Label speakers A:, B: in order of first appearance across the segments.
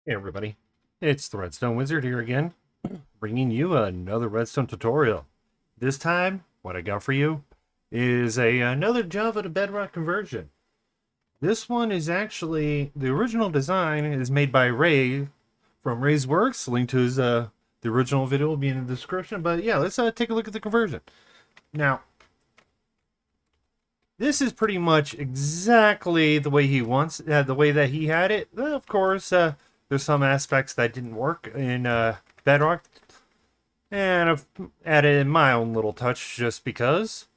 A: Hey everybody, it's the Redstone Wizard here again, bringing you another Redstone tutorial. This time, what I got for you is another Java to Bedrock conversion. This one is actually, the original design is made by Ray from Ray's Works. Link to his the original video will be in the description, but yeah, let's take a look at the conversion. Now, this is pretty much exactly the way he wants, the way that he had it. Of course, there's some aspects that didn't work in Bedrock, and I've added in my own little touch just because.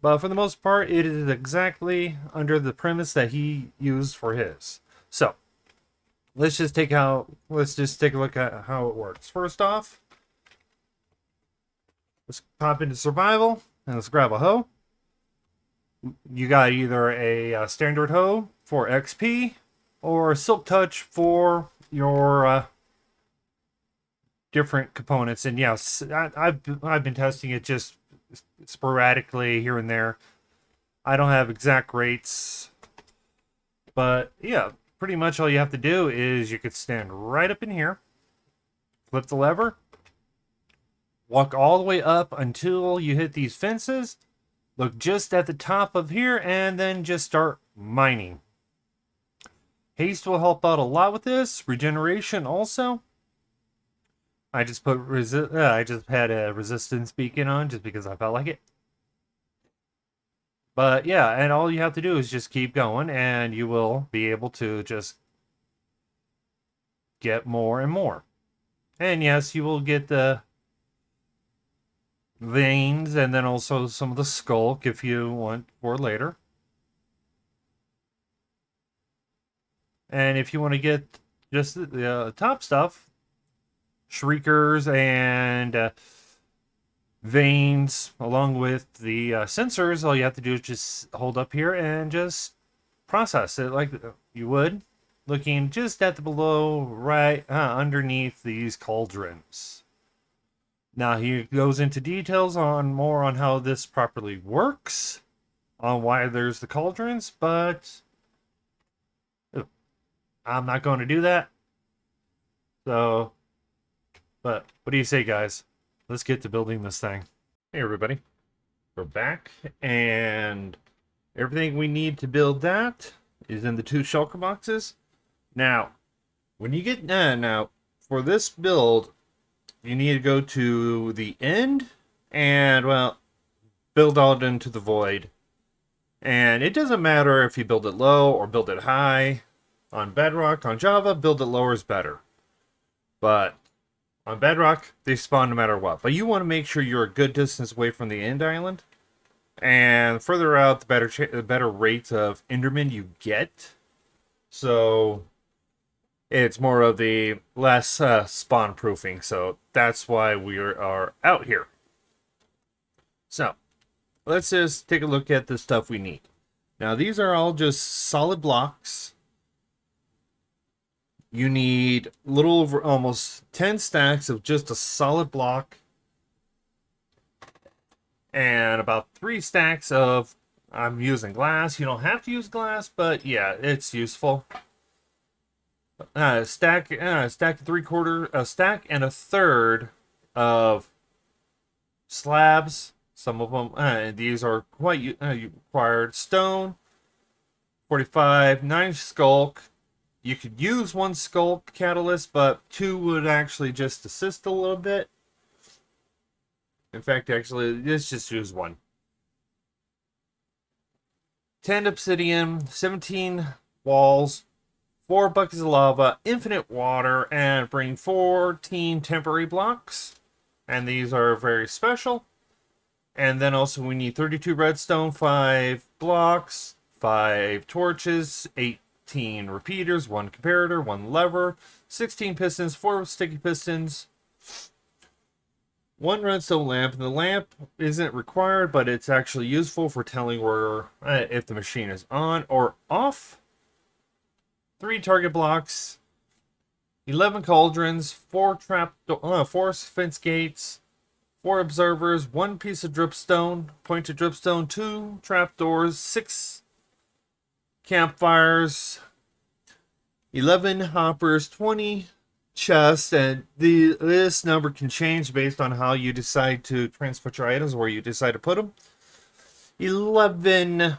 A: But for the most part, it is exactly under the premise that he used for his. So let's just take a look at how it works. First off, let's pop into survival and let's grab a hoe. You got either a standard hoe for XP or a silk touch for your different components. And yes, I've been testing it just sporadically here and there. I don't have exact rates, but yeah, pretty much all you have to do is you could stand right up in here, flip the lever, walk all the way up until you hit these fences, look just at the top of here, and then just start mining. Haste will help out a lot with this. Regeneration also. I just put I just had a resistance beacon on just because I felt like it. But yeah, and all you have to do is just keep going, and you will be able to just get more and more. And yes, you will get the veins and then also some of the sculk if you want for later. And if you want to get just the top stuff, shriekers and veins along with the sensors, all you have to do is just hold up here and just process it like you would, looking just at the below right underneath these cauldrons. Now he goes into details on more on how this properly works, on why there's the cauldrons, but I'm not going to do that. So, but what do you say, guys? Let's get to building this thing. Hey, everybody. We're back, and everything we need to build that is in the two shulker boxes. Now, when you get now for this build, you need to go to the end and, well, build out into the void. And it doesn't matter if you build it low or build it high. On Bedrock, on Java, build it lower is better. But on Bedrock, they spawn no matter what. But you want to make sure you're a good distance away from the end island. And further out, the better rates of Enderman you get. So it's more of the less spawn proofing. So that's why we are out here. So let's just take a look at the stuff we need. Now these are all just solid blocks. You need a little over almost 10 stacks of just a solid block. And about 3 stacks of, I'm using glass. You don't have to use glass, but yeah, it's useful. Stack 3/4, a stack and a third of slabs. Some of them, these are quite required. Stone, 45, 9 sculk. You could use 1 sculk catalyst, but 2 would actually just assist a little bit. In fact, actually, let's just use 1. 10 obsidian, 17 walls, 4 buckets of lava, infinite water, and bring 14 temporary blocks. And these are very special. And then also we need 32 redstone, 5 blocks, 5 torches, 18 repeaters, 1 comparator, 1 lever, 16 pistons, 4 sticky pistons, 1 redstone lamp. And the lamp isn't required, but it's actually useful for telling where if the machine is on or off. 3 target blocks, 11 cauldrons, 4 fence gates, 4 observers, 1 piece of dripstone, pointed dripstone, 2 trapdoors, 6 campfires, 11 hoppers, 20 chests, and this number can change based on how you decide to transport your items, where you decide to put them. 11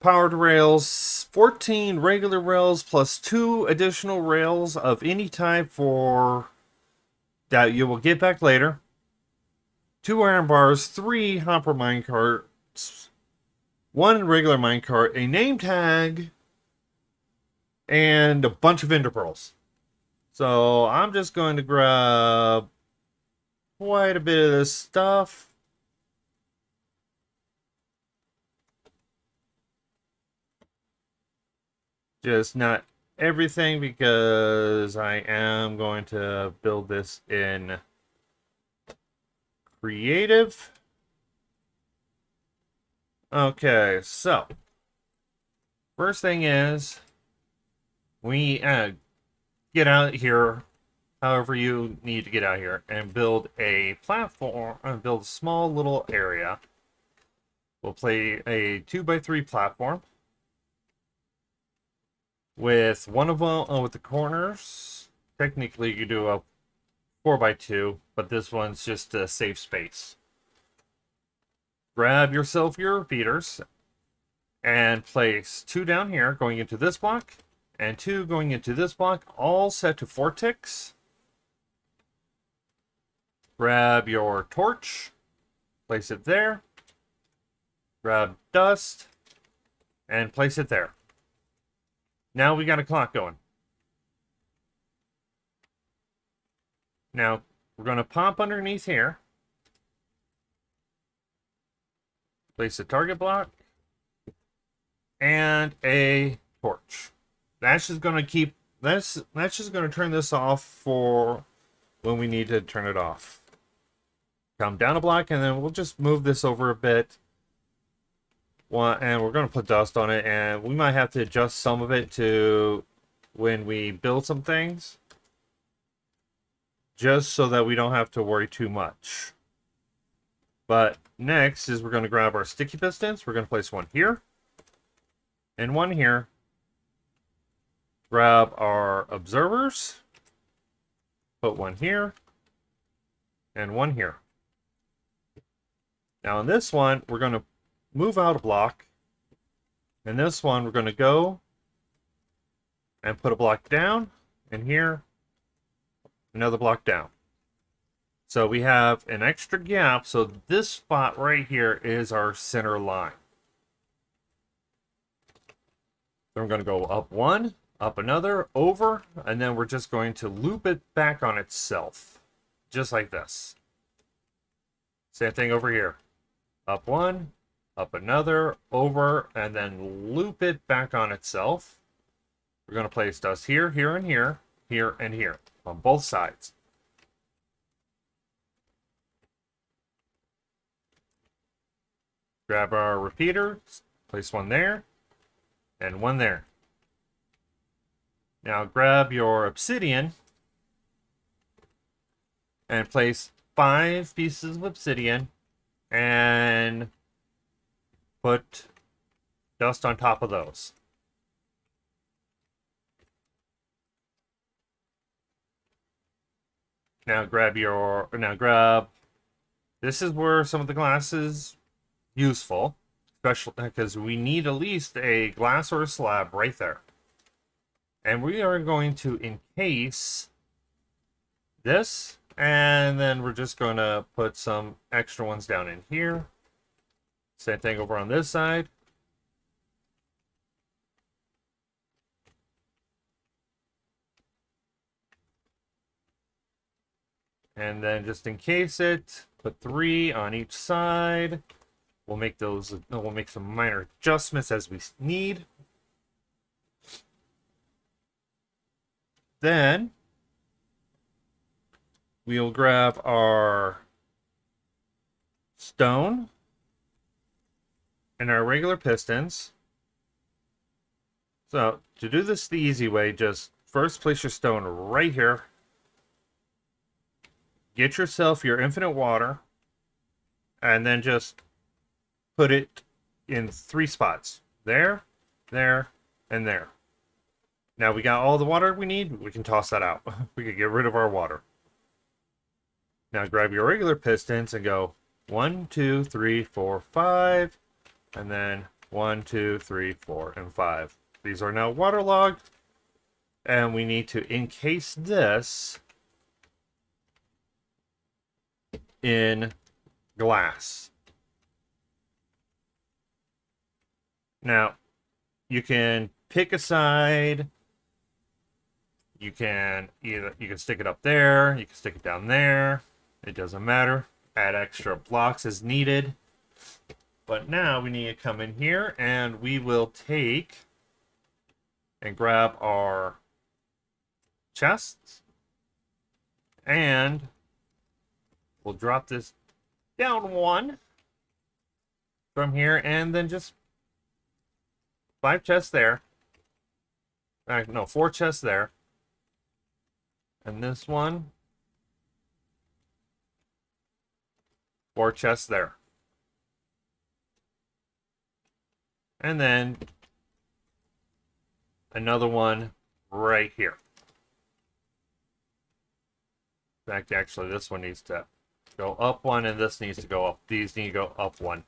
A: powered rails, 14 regular rails, plus 2 additional rails of any type for that you will get back later. 2 iron bars, 3 hopper minecarts, 1 regular minecart, a name tag, and a bunch of ender pearls. So I'm just going to grab quite a bit of this stuff. Just not everything, because I am going to build this in creative. Okay, so first thing is we get out here however you need to get out here and build a platform and build a small little area. We'll play a 2x3 platform with one of them with the corners. Technically you do a 4x2, but this one's just a safe space. Grab yourself your repeaters and place 2 down here going into this block and 2 going into this block, all set to 4 ticks. Grab your torch, place it there. Grab dust and place it there. Now we got a clock going. Now we're going to pop underneath here. Place a target block and a torch. That's just going to keep that's just going to turn this off for when we need to turn it off. Come down a block and then we'll just move this over a bit. And we're going to put dust on it, and we might have to adjust some of it to when we build some things, just so that we don't have to worry too much. But next is we're going to grab our sticky pistons. We're going to place one here and one here. Grab our observers, put one here and one here. Now in this one, we're going to move out a block. In this one, we're going to go and put a block down, and here, another block down. So we have an extra gap, so this spot right here is our center line. Then we're going to go up one, up another, over, and then we're just going to loop it back on itself, just like this. Same thing over here. Up one, up another, over, and then loop it back on itself. We're going to place dust here, here, and here, here, and here, on both sides. Grab our repeater, place one there, and one there. Now grab your obsidian, and place 5 pieces of obsidian, and put dust on top of those. Now grab, this is where some of the glass is useful, especially because we need at least a glass or a slab right there. And we are going to encase this, and then we're just going to put some extra ones down in here. Same thing over on this side. And then just encase it, put 3 on each side. We'll make some minor adjustments as we need. Then we'll grab our stone and our regular pistons. So to do this the easy way, just first place your stone right here. Get yourself your infinite water, and then just put it in 3 spots. There, there, and there. Now we got all the water we need. We can toss that out. We can get rid of our water. Now grab your regular pistons and go 1, 2, 3, 4, 5. And then 1, 2, 3, 4, and 5. These are now waterlogged. And we need to encase this in glass. Now, you can pick a side. You can stick it up there, you can stick it down there. It doesn't matter. Add extra blocks as needed. But now we need to come in here and we will take and grab our chests and we'll drop this down one from here and then just 5 chests there. No, 4 chests there. And this one, 4 chests there. And then another one right here. In fact, actually, this one needs to go up one, and this needs to go up. These need to go up one.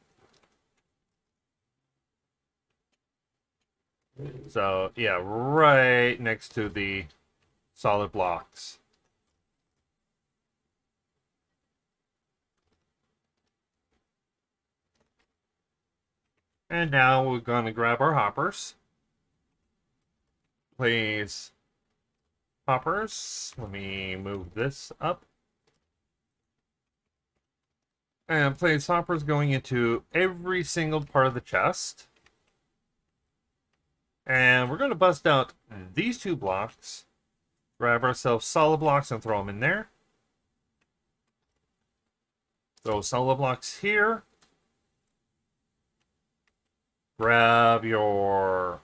A: So, yeah, right next to the solid blocks. And now we're going to grab our hoppers. Place hoppers. Let me move this up. And place hoppers going into every single part of the chest. And we're going to bust out these 2 blocks. Grab ourselves solid blocks and throw them in there. Throw solid blocks here. Grab your...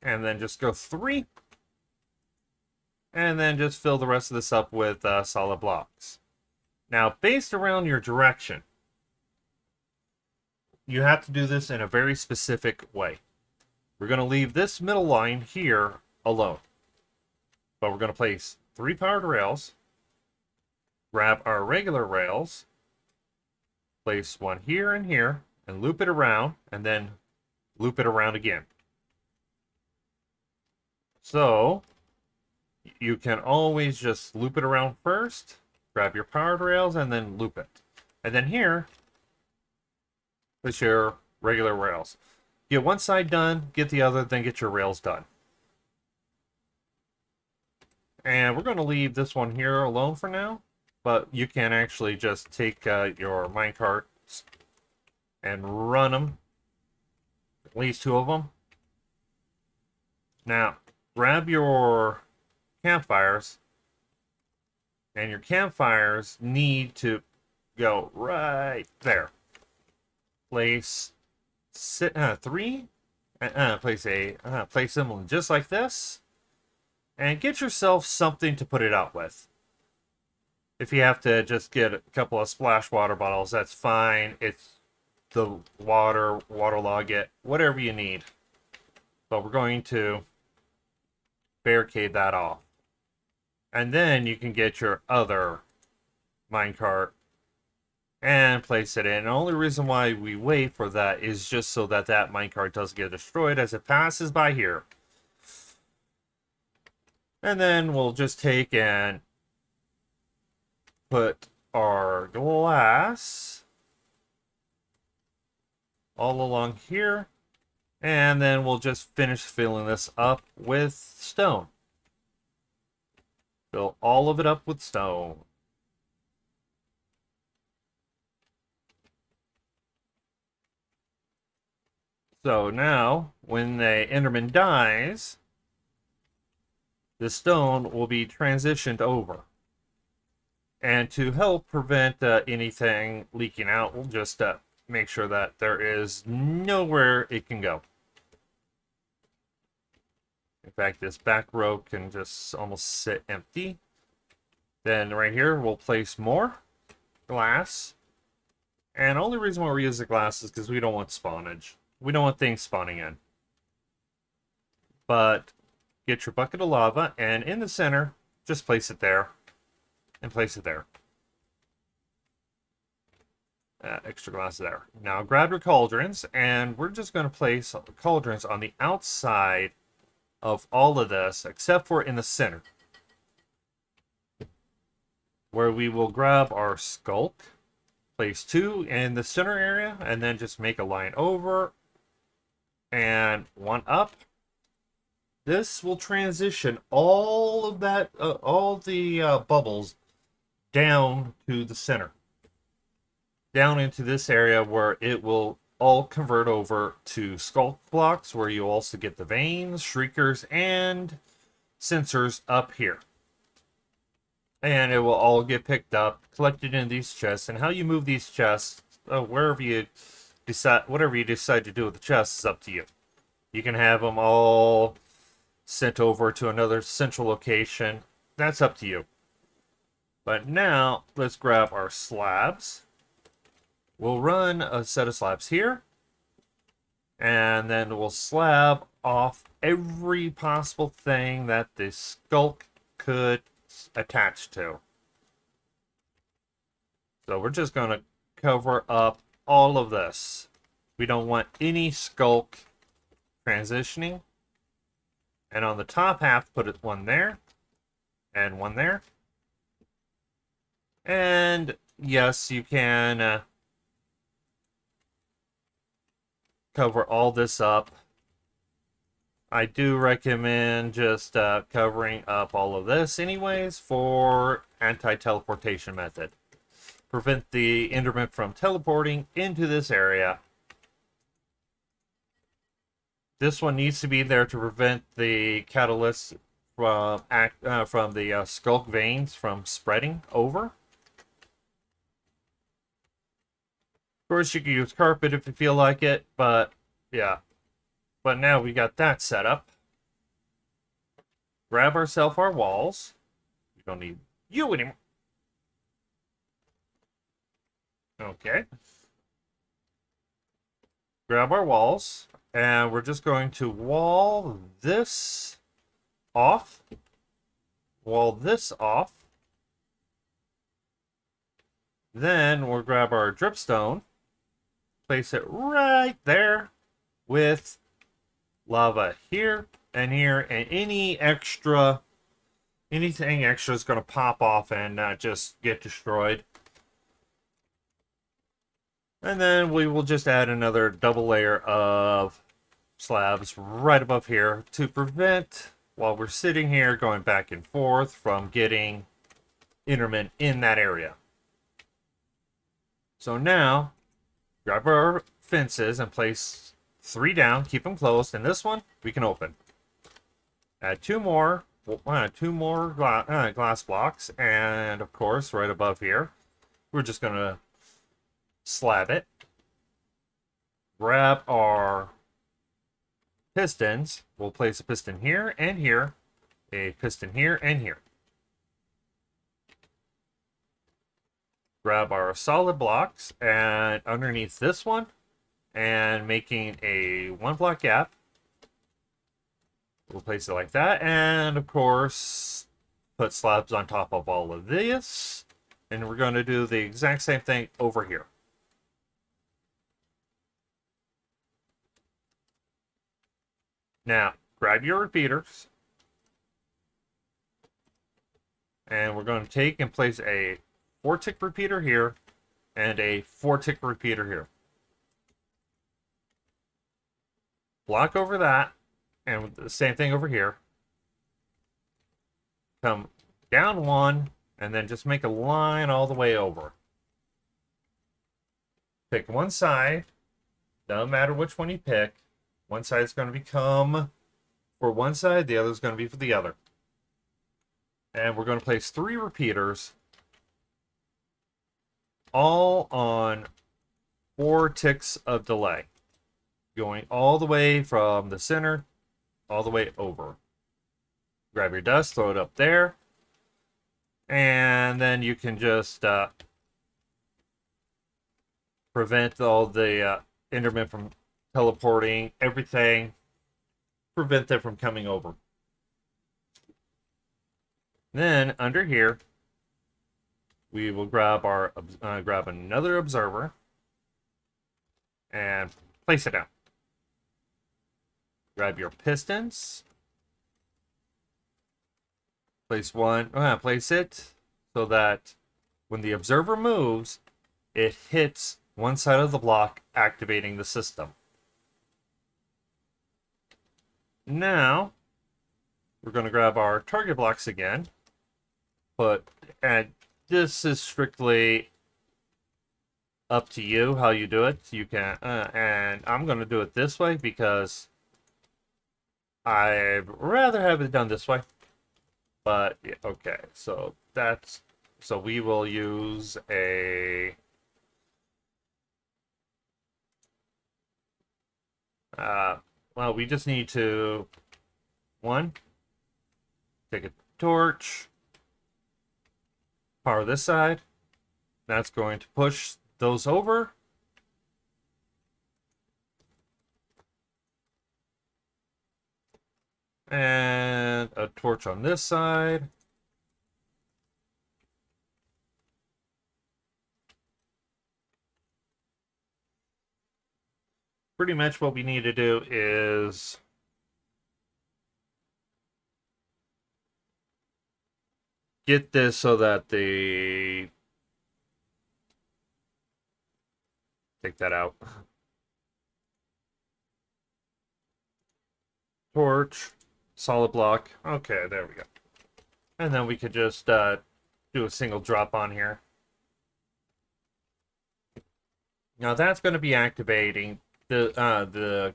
A: And then just go 3. And then just fill the rest of this up with solid blocks. Now, based around your direction, you have to do this in a very specific way. We're going to leave this middle line here alone. But we're going to place 3 powered rails. Grab our regular rails. Place one here and here. And loop it around. And then loop it around again. So, you can always just loop it around first. Grab your powered rails and then loop it. And then here, place your regular rails. Get one side done, get the other, then get your rails done. And we're going to leave this one here alone for now. But you can actually just take your minecarts and run them. At least 2 of them. Now, grab your campfires. And your campfires need to go right there. Place 3. Place them just like this. And get yourself something to put it out with. If you have to just get a couple of splash water bottles, that's fine. It's the waterlog it, whatever you need. But we're going to barricade that off. And then you can get your other minecart and place it in. And the only reason why we wait for that is just so that that minecart doesn't get destroyed as it passes by here. And then we'll just take and put our glass all along here. And then we'll just finish filling this up with stone. Fill all of it up with stone. So now, when the Enderman dies, the stone will be transitioned over. And to help prevent anything leaking out, we'll just make sure that there is nowhere it can go. In fact, this back row can just almost sit empty. Then right here, we'll place more glass. And the only reason why we use the glass is because we don't want spawnage. We don't want things spawning in. But get your bucket of lava, and in the center, just place it there, and place it there. Extra glass there. Now grab your cauldrons, and we're just going to place cauldrons on the outside of all of this, except for in the center, where we will grab our Sculk, place 2 in the center area, and then just make a line over and 1 up. This will transition all of that, all the bubbles down to the center, down into this area where it will all convert over to Sculk blocks, where you also get the veins, shriekers, and sensors up here. And it will all get picked up, collected in these chests. And how you move these chests, wherever you decide, whatever you decide to do with the chests, is up to you. You can have them all sent over to another central location. That's up to you. But now, let's grab our slabs. We'll run a set of slabs here. And then we'll slab off every possible thing that the Sculk could attach to. So we're just going to cover up all of this. We don't want any Sculk transitioning. And on the top half, put it 1 there and 1 there. And yes, you can cover all this up. I do recommend just covering up all of this anyways for anti-teleportation method. Prevent the Enderman from teleporting into this area. This one needs to be there to prevent the catalyst from the Sculk veins from spreading over. Of course, you can use carpet if you feel like it, but yeah. But now we got that set up. Grab ourselves our walls. We don't need you anymore. Okay. Grab our walls, and we're just going to wall this off. Wall this off. Then we'll grab our dripstone, place it right there with lava here and here, and anything extra is going to pop off and just get destroyed. And then we will just add another double layer of slabs right above here to prevent, while we're sitting here going back and forth, from getting Enderman in that area. So now, grab our fences and place 3 down, keep them closed, and this one we can open. Add 2 more, glass blocks, and of course, right above here, we're just going to slab it. Grab our pistons. We'll place a piston here and here, a piston here and here. Grab our solid blocks, and underneath this one, and making a 1 block gap, we'll place it like that, and of course put slabs on top of all of this, and we're going to do the exact same thing over here. Now grab your repeaters, and we're going to take and place a 4-tick repeater here and a 4-tick repeater here. Block over that, and the same thing over here. Come down 1, and then just make a line all the way over. Pick one side. Doesn't matter which one you pick. One side is going to become for one side, the other is going to be for the other. And we're going to place 3 repeaters, all on 4 ticks of delay, going all the way from the center all the way over. Grab your dust, throw it up there, and then you can just prevent all the Endermen from teleporting, everything prevent them from coming over. Then under here, we will grab our grab another observer and place it down. Grab your pistons. Place it so that when the observer moves, it hits one side of the block, activating the system. Now, we're going to grab our target blocks again. And this is strictly up to you how you do it. You can, and I'm going to do it this way because I'd rather have it done this way. But yeah, okay, so we will use a well, we just need to take a torch, power this side. That's going to push those over. And a torch on this side. Pretty much what we need to do is get this so that the... Take that out. Torch. Solid block. Okay, there we go. And then we could just do a single drop on here. Now that's going to be activating the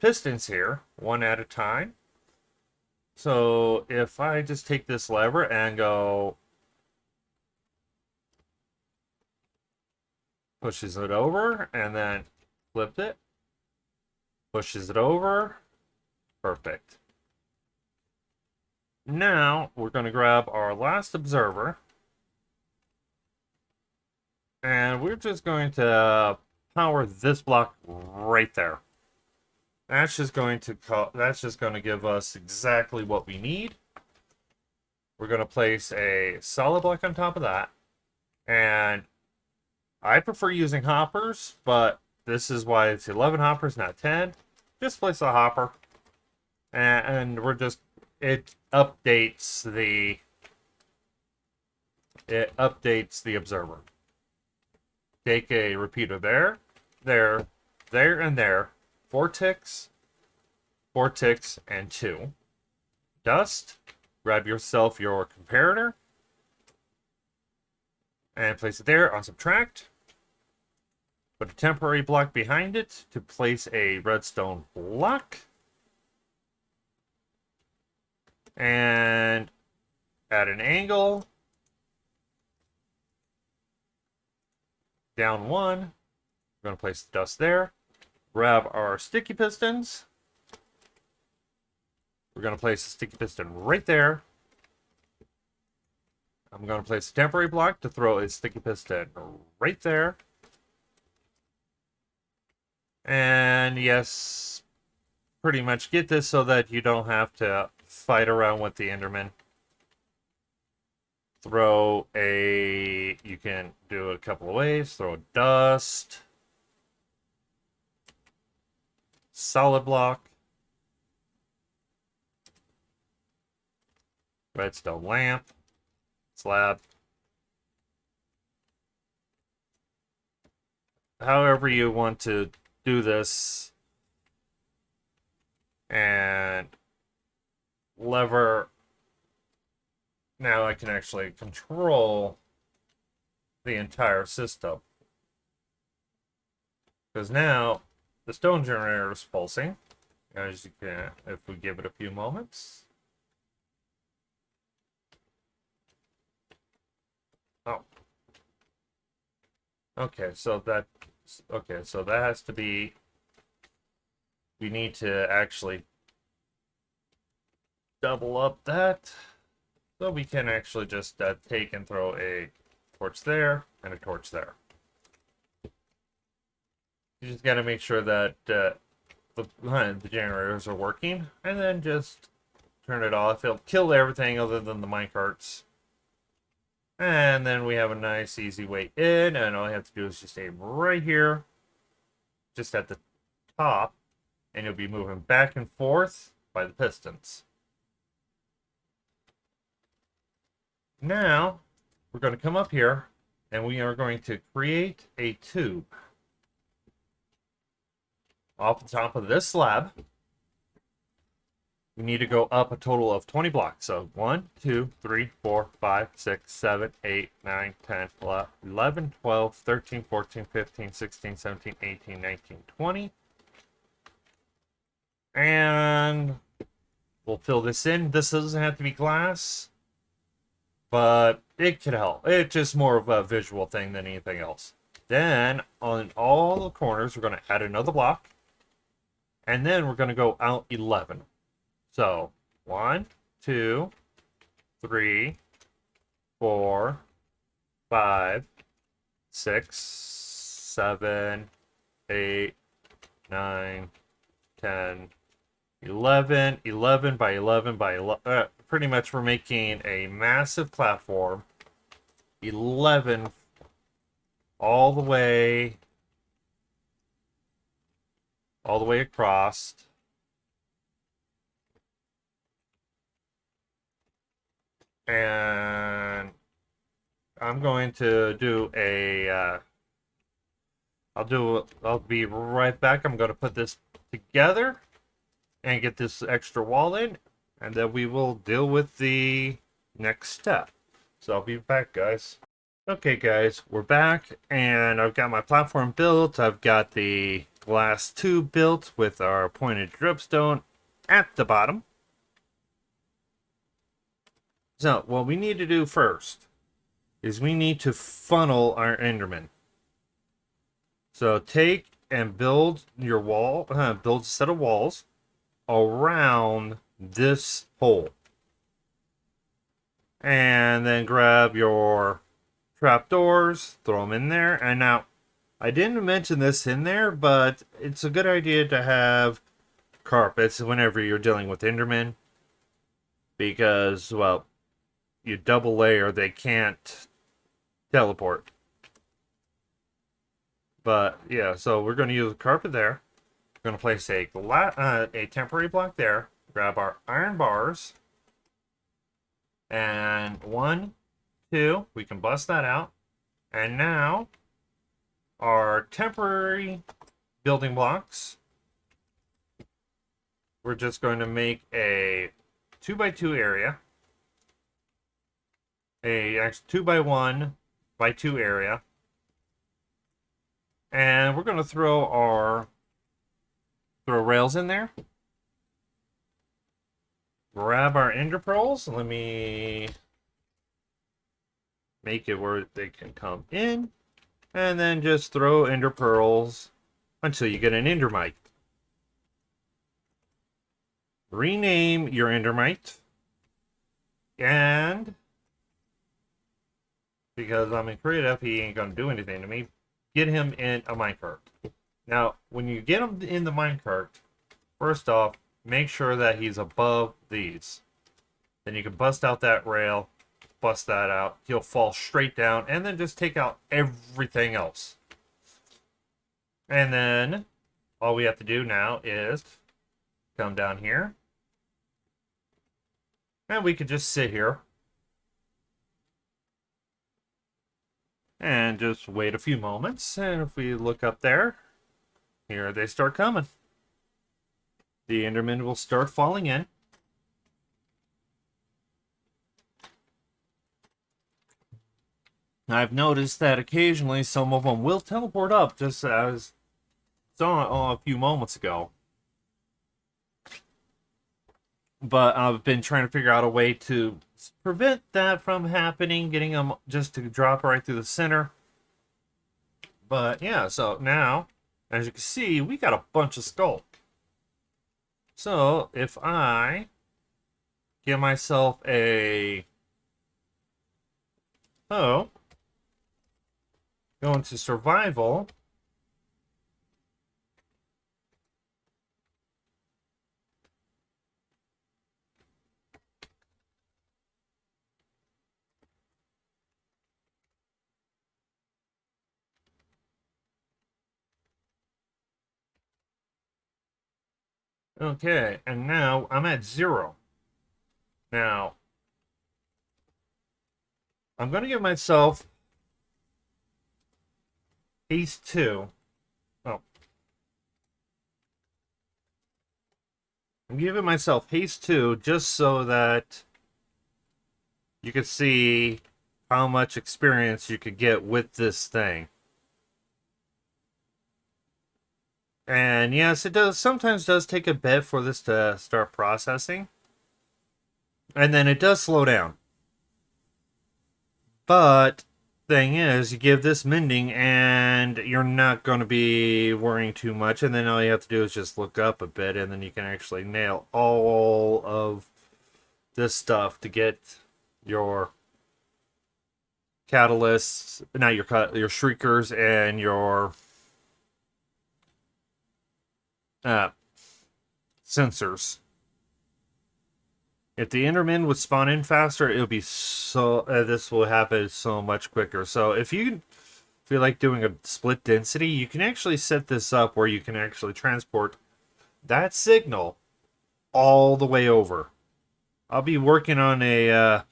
A: pistons here, one at a time. So if I just take this lever and go... Pushes it over, and then flipped it. Pushes it over. Perfect. Now, we're going to grab our last observer. And we're just going to power this block right there. That's just going to give us exactly what we need. We're going to place a solid block on top of that. And I prefer using hoppers, but this is why it's 11 hoppers, not 10. Just place a hopper. And we're just, it updates the observer. Take a repeater there, and there. 4 ticks, and 2. Dust. Grab yourself your comparator. And place it there on subtract. Put a temporary block behind it to place a redstone block. And at an angle. Down 1. We're going to place the dust there. Grab our sticky pistons. We're going to place a sticky piston right there. I'm going to place a temporary block to throw a sticky piston right there. And yes, pretty much get this so that you don't have to fight around with the Enderman. You can do it a couple of ways. Throw a dust. Solid block. Redstone lamp. Slab. However you want to do this. And lever. Now I can actually control the entire system. Because now the stone generator is pulsing. As you can, if we give it a few moments. Oh. Okay, so that has to be, we need to actually double up that. So we can actually just take and throw a torch there and a torch there. You just got to make sure that the generators are working, and then just turn it off. It'll kill everything other than the minecarts. And then we have a nice easy way in, and all you have to do is just aim right here, just at the top, and you'll be moving back and forth by the pistons. Now, we're going to come up here, and we are going to create a tube off the top of this slab. We need to go up a total of 20 blocks. So 1, 2, 3, 4, 5, 6, 7, 8, 9, 10, 11, 12, 13, 14, 15, 16, 17, 18, 19, 20. And we'll fill this in. This doesn't have to be glass, but it could help. It's just more of a visual thing than anything else. Then on all the corners, we're going to add another block. And then we're going to go out 11. So 1, 2, 3, 4, 5, 6, 7, 8, 9, 10, 11, 11 by 11 by 11. Pretty much we're making a massive platform. 11 all the way across. And I'm going to do a I'll be right back. I'm going to put this together and get this extra wall in, and then we will deal with the next step. So I'll be back, guys. Okay, guys, we're back, and I've got my platform built. I've got the glass tube built with our pointed dripstone at the bottom. So what we need to do first is we need to funnel our Enderman. So take and build your wall, build a set of walls around this hole. And then grab your trapdoors, throw them in there. And now, I didn't mention this in there, but it's a good idea to have carpets whenever you're dealing with Endermen. Because, well, you double layer, they can't teleport. But yeah, so we're going to use a carpet there. We're going to place a temporary block there. Grab our iron bars, and 1, 2, we can bust that out. And now our temporary building blocks, we're just going to make a 2x2 area. Actually 2x1x2 area, and we're going to throw rails in there. Grab our ender pearls. Let me make it where they can come in, and then just throw ender pearls until you get an endermite. Rename your endermite, and because I'm in creative, he ain't gonna do anything to me. Get him in a minecart. Now, when you get him in the minecart, first off, make sure that he's above these. Then you can bust out that rail, bust that out. He'll fall straight down, and then just take out everything else. And then all we have to do now is come down here, and we could just sit here and just wait a few moments. And if we look up there, here they start coming. The Endermen will start falling in. I've noticed that occasionally some of them will teleport up, just as saw a few moments ago. But I've been trying to figure out a way to prevent that from happening, getting them just to drop right through the center. But yeah, so now, as you can see, we got a bunch of Sculk. So if I give myself go into survival, Okay, and now I'm at 0. Now, I'm going to give myself haste 2. Oh, I'm giving myself haste 2 just so that you can see how much experience you could get with this thing. And yes, it does sometimes does take a bit for this to start processing. And then it does slow down. But thing is, you give this mending and you're not going to be worrying too much, and then all you have to do is just look up a bit, and then you can actually nail all of this stuff to get your catalysts, not your shriekers, and your uh, sensors. If the Enderman would spawn in faster, it would be so. This will happen so much quicker. So if you feel like doing a split density, you can actually set this up where you can actually transport that signal all the way over. I'll be working on a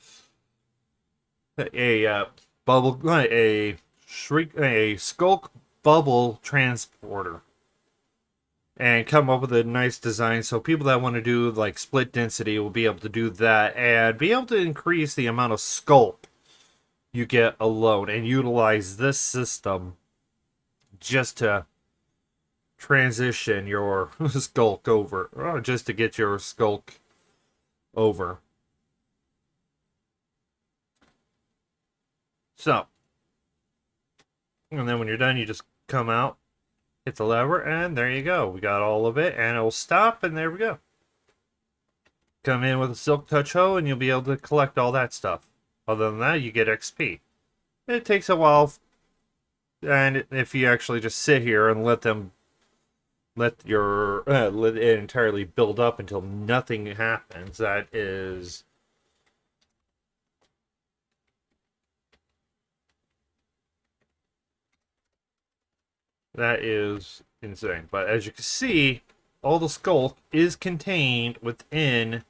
A: bubble, a Sculk bubble transporter, and come up with a nice design so people that want to do like split density will be able to do that and be able to increase the amount of Sculk you get alone and utilize this system just to transition your Sculk over, or just to get your Sculk over. So, and then when you're done, you just come out, hit the lever, and there you go. We got all of it, and it'll stop, and there we go. Come in with a silk touch hoe, and you'll be able to collect all that stuff. Other than that, you get XP. It takes a while, and if you actually just sit here and let it entirely build up until nothing happens, that is insane. But as you can see, all the Sculk is contained within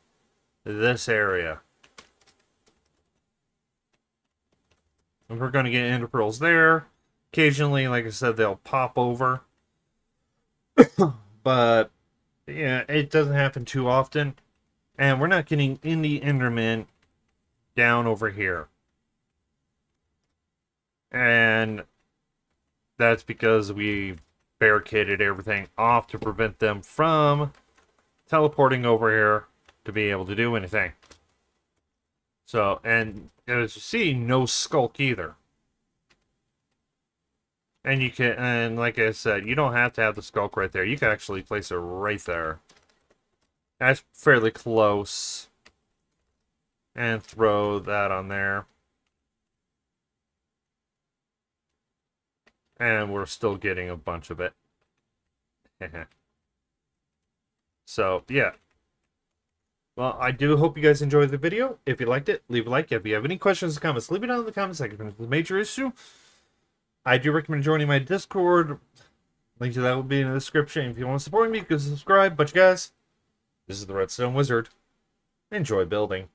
A: this area. And we're going to get ender pearls there. Occasionally, like I said, they'll pop over. But, yeah, it doesn't happen too often. And we're not getting any endermen down over here. And that's because we barricaded everything off to prevent them from teleporting over here to be able to do anything. So, and as you see, no Sculk either. And you can, and like I said, you don't have to have the Sculk right there. You can actually place it right there. That's fairly close. And throw that on there. And we're still getting a bunch of it. So, yeah. Well, I do hope you guys enjoyed the video. If you liked it, leave a like. If you have any questions or comments, leave it down in the comment section. If it's a major issue, I do recommend joining my Discord. Link to that will be in the description. If you want to support me, you can subscribe. But you guys, this is the Redstone Wizard. Enjoy building.